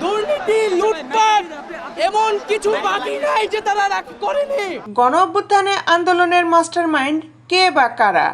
দুর্নীতি, লুটপাট এমন কিছু বাকি নাই যে তারা করেনি। গণ অভ্যুত্থানে আন্দোলনের মাস্টারমাইন্ড কে বা কারা?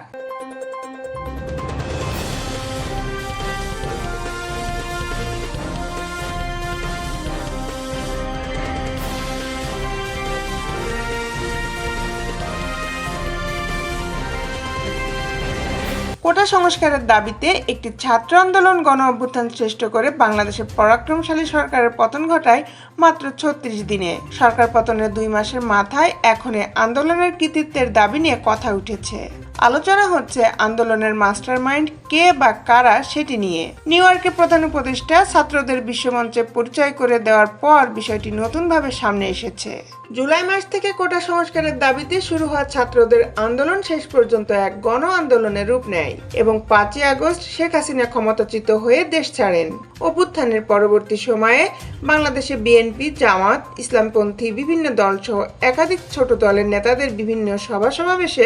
কোটা সংস্কারের দাবিতে একটি ছাত্র আন্দোলন গণ অভ্যুত্থান সৃষ্টি করে বাংলাদেশের পরাক্রমশালী সরকারের পতন ঘটায় মাত্র ৩৬ দিনে। সরকার পতনের 2 মাসের মাথায় এখন আন্দোলনের কৃতিত্বের দাবি নিয়ে কথা উঠেছে। আলোচনা হচ্ছে আন্দোলনের মাস্টারমাইন্ড কে বা কারা সেটি নিয়ে। নিউ ইয়র্কের প্রধান উপদেষ্টা ছাত্রদের বিশ্বমঞ্চে পরিচয় করে দেওয়ার পর বিষয়টি নতুনভাবে সামনে এসেছে। জুলাই মাস থেকে কোটা সংস্কারের দাবিতে শুরু হওয়া ছাত্রদের আন্দোলন শেষ পর্যন্ত এক গণ আন্দোলনের রূপ নেয় এবং 5ই আগস্ট শেখ হাসিনা ক্ষমতাচ্যুত হয়ে দেশ ছাড়েন। অভ্যুত্থানের পরবর্তী সময়ে বাংলাদেশে বিএনপি, জামাত, ইসলামপন্থী বিভিন্ন দলসহ একাধিক ছোট দলের নেতাদের বিভিন্ন সভা সমাবেশে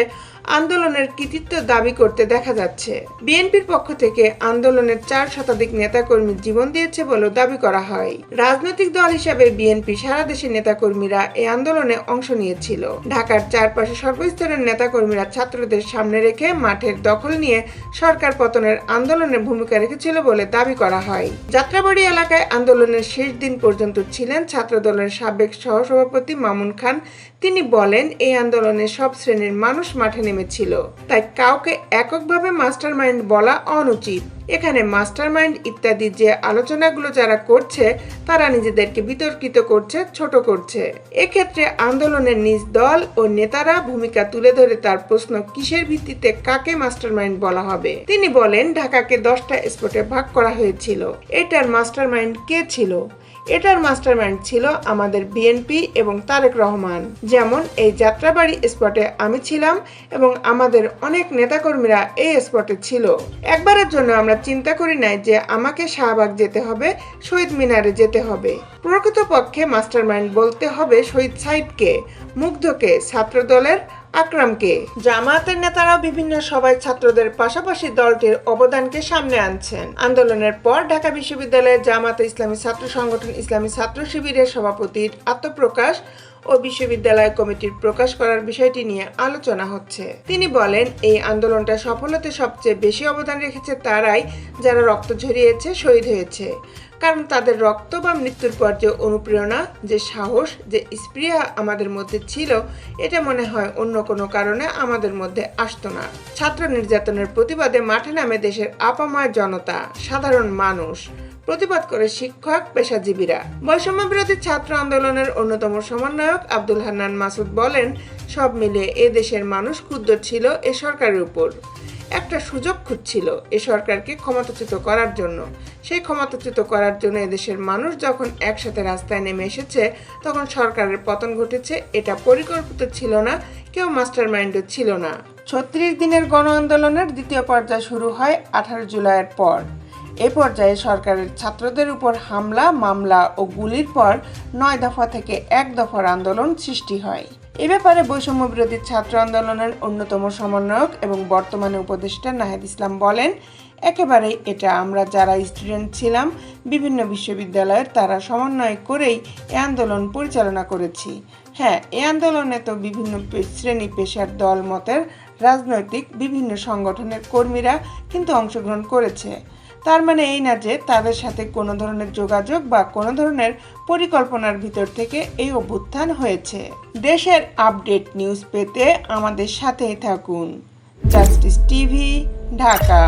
আন্দোলনের কৃতিত্ব দাবি করতে দেখা যাচ্ছে। বিএনপির পক্ষ থেকে আন্দোলনের 4 শতাধিক নেতাকর্মী জীবন দিয়েছে বলেও দাবি করা হয়। রাজনৈতিক দল হিসাবে বিএনপি সারা দেশের নেতাকর্মীরা এই আন্দোলনে অংশ নিয়েছিল। ঢাকার চারপাশে সর্বস্তরের নেতাকর্মীরা ছাত্রদের সামনে রেখে মাঠের দখল নিয়ে সরকার পতনের আন্দোলনে ভূমিকা রেখেছিল বলে দাবি করা হয়। যাত্রাবাড়ি এলাকায় আন্দোলনের শেষ দিন পর্যন্ত ছিলেন ছাত্রদলের সাবেক সহসভাপতি মামুন খান। তিনি বলেন, এই আন্দোলনে সব শ্রেণীর মানুষ মাঠে নেমেছিল, তাই কাউকে এককভাবে মাস্টারমাইন্ড বলা অনুচিত। এখানে মাস্টারমাইন্ড ইত্যাদি যে আলোচনাগুলো যারা করছে তারা নিজেদেরকে বিতর্কিত করছে, ছোট করছে। এক্ষেত্রে আন্দোলনের নিজ দল ও নেতারা ভূমিকা তুলে ধরে তার প্রশ্ন, কিসের ভিত্তিতে কাকে মাস্টারমাইন্ড বলা হবে? তিনি বলেন, ঢাকাকে 10টা স্পটে ভাগ করা হয়েছিল। এটার মাস্টারমাইন্ড কে ছিল? এটার মাস্টারমাইন্ড ছিল আমাদের বিএনপি এবং তারেক রহমান। যেমন এই যাত্রাবাড়ি স্পটে আমি ছিলাম এবং আমাদের অনেক নেতাকর্মীরা এই স্পটে ছিল। একবারের জন্য আমরা চিন্তা করি নাই যে আমাকে শাহবাগ যেতে হবে, শহীদ মিনারে যেতে হবে। প্রকৃতপক্ষে মাস্টারমাইন্ড বলতে হবে শহীদ সাইদকে, মুগ্ধকে, ছাত্রদলের আকরামকে। জামায়াতের নেতারাও বিভিন্ন সভায় ছাত্রদের পাশাপাশি দলটির অবদানকে সামনে আনছেন। আন্দোলনের পর ঢাকা বিশ্ববিদ্যালয়ের জামায়াতে ইসলামী ছাত্র সংগঠন ইসলামী ছাত্র শিবিরের সভাপতির আত্মপ্রকাশ ও বিশ্ববিদ্যালয় কমিটির প্রকাশ করার বিষয়টি নিয়ে আলোচনা হচ্ছে। তিনি বলেন, এই আন্দোলনটা সফল হতে সবচেয়ে বেশি অবদান রেখেছে তারাই যারা রক্ত ঝরিয়েছে, শহীদ হয়েছে। কারণ তাদের রক্ত বা মৃত্যুর পর যে অনুপ্রেরণা, যে সাহস, যে স্পৃহা আমাদের মধ্যে ছিল, এটা মনে হয় অন্য কোনো কারণে আমাদের মধ্যে আসতো না। ছাত্র নির্যাতনের প্রতিবাদে মাঠে নামে দেশের আপাময় জনতা, সাধারণ মানুষ, প্রতিবাদ করে শিক্ষক, পেশাজীবীরা। বৈষম্য বিরোধী ছাত্র আন্দোলনের অন্যতম সমন্বয়ক আব্দুল হান্নান মাসুদ বলেন, সব মিলিয়ে এ দেশের মানুষ ক্ষুব্ধ ছিল এ সরকারের উপর। একটা সুযোগ খুঁজছিল এ সরকারকে ক্ষমতাচ্যুত করার জন্য। সেই ক্ষমতাচ্যুত করার জন্য এদেশের মানুষ যখন একসাথে রাস্তায় নেমে এসেছে, তখন সরকারের পতন ঘটেছে। এটা পরিকল্পিত ছিল না, কেউ মাস্টারমাইন্ডও ছিল না। 36 দিনের গণ আন্দোলনের দ্বিতীয় পর্যায় শুরু হয় 18 জুলাইয়ের পর। এ পর্যায়ে সরকারের ছাত্রদের উপর হামলা, মামলা ও গুলির পর 9 দফা থেকে 1 দফার আন্দোলন সৃষ্টি হয়। এ ব্যাপারে বৈষম্য বিরোধী ছাত্র আন্দোলনের অন্যতম সমন্বয়ক এবং বর্তমানে উপদেষ্টা নাহিদ ইসলাম বলেন, একেবারেই এটা আমরা যারা স্টুডেন্ট ছিলাম বিভিন্ন বিশ্ববিদ্যালয়ের তারা সমন্বয় করেই এ আন্দোলন পরিচালনা করেছি। হ্যাঁ, এ আন্দোলনে তো বিভিন্ন শ্রেণী পেশার দল মতের রাজনৈতিক বিভিন্ন সংগঠনের কর্মীরা কিন্তু অংশগ্রহণ করেছে। তার মানে এই না যে তাদের সাথে কোনো ধরনের যোগাযোগ বা কোনো ধরনের পরিকল্পনার ভিতর থেকে এই অভ্যুত্থান হয়েছে। দেশের আপডেট নিউজ পেতে আমাদের সাথেই থাকুন। Justice TV, Dhaka.